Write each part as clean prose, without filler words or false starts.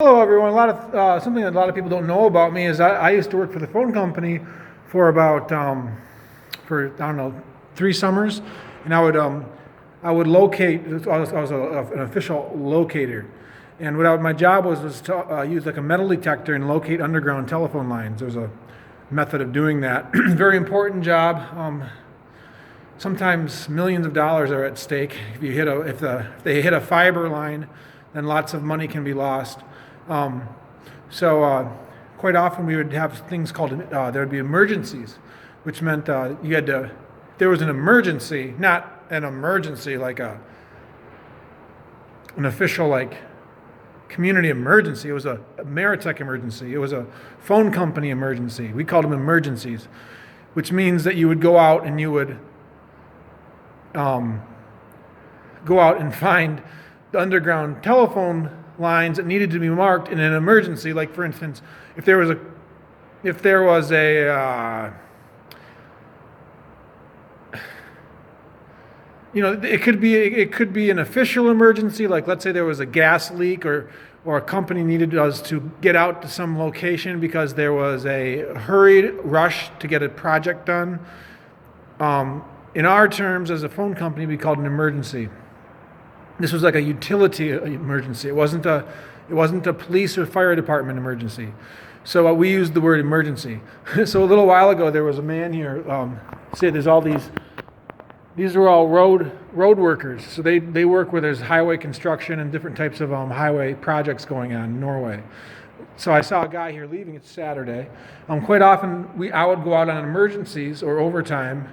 Hello, everyone. Something that a lot of people don't know about me is I used to work for the phone company for about for I don't know 3 summers, and I would locate. I was an official locator, and my job was to use like a metal detector and locate underground telephone lines. There's a method of doing that. Very important job. Sometimes millions of dollars are at stake. If they hit a fiber line, then lots of money can be lost. So quite often we would have things called there would be emergencies, which meant you had to. There was an emergency, not an emergency like an official like community emergency. It was a Maritech emergency. It was a phone company emergency. We called them emergencies, which means that you would go out and you would go out and find the underground telephone lines that needed to be marked in an emergency. Like, for instance, if there was a it could be an official emergency. Like, let's say there was a gas leak, or a company needed us to get out to some location because there was a hurried rush to get a project done. In our terms, as a phone company, we called it an emergency. This was like a utility emergency. It wasn't a police or fire department emergency. So we used the word emergency. So a little while ago, there was a man here. Say there's all these. These are all road workers. So they work where there's highway construction and different types of highway projects going on in Norway. So I saw a guy here leaving. It's Saturday. Quite often I would go out on emergencies or overtime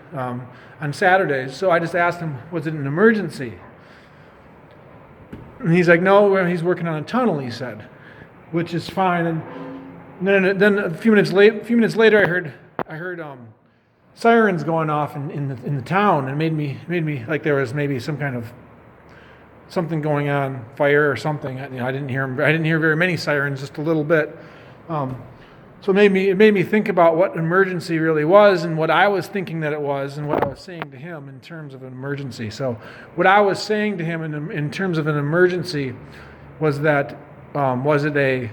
on Saturdays. So I just asked him, was it an emergency? And he's like, no, he's working on a tunnel, he said, which is fine. And then a few minutes later, I heard sirens going off in the town, and made me like there was maybe some kind of something going on, fire or something. I didn't hear very many sirens, just a little bit. So it made me think about what emergency really was, and what I was thinking that it was, and what I was saying to him in terms of an emergency. So what I was saying to him in terms of an emergency was that was it a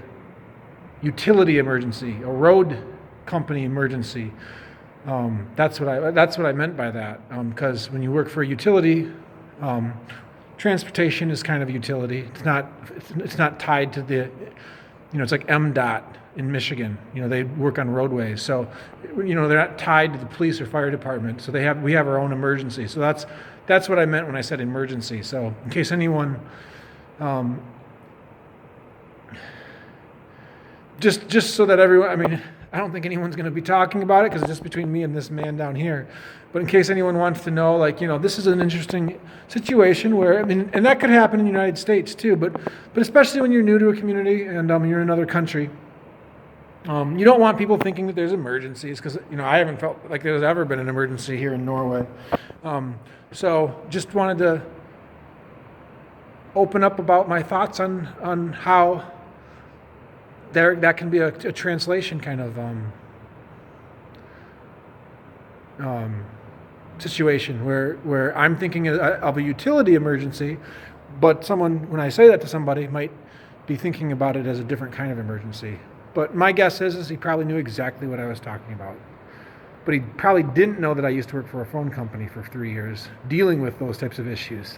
utility emergency, a road company emergency? That's what I meant by that. Because when you work for a utility, transportation is kind of a utility. It's not tied to the, it's like MDOT in Michigan. They work on roadways, so they're not tied to the police or fire department. So we have our own emergency. So that's what I meant when I said emergency. So in case anyone, just so that everyone, I don't think anyone's going to be talking about it because it's just between me and this man down here. But in case anyone wants to know, this is an interesting situation where, and that could happen in the United States too, but especially when you're new to a community and you're in another country, you don't want people thinking that there's emergencies, because, I haven't felt like there's ever been an emergency here in Norway. So just wanted to open up about my thoughts on how that can be a translation kind of situation where I'm thinking of a utility emergency, but someone, when I say that to somebody, might be thinking about it as a different kind of emergency. But my guess is he probably knew exactly what I was talking about. But he probably didn't know that I used to work for a phone company for 3 years, dealing with those types of issues.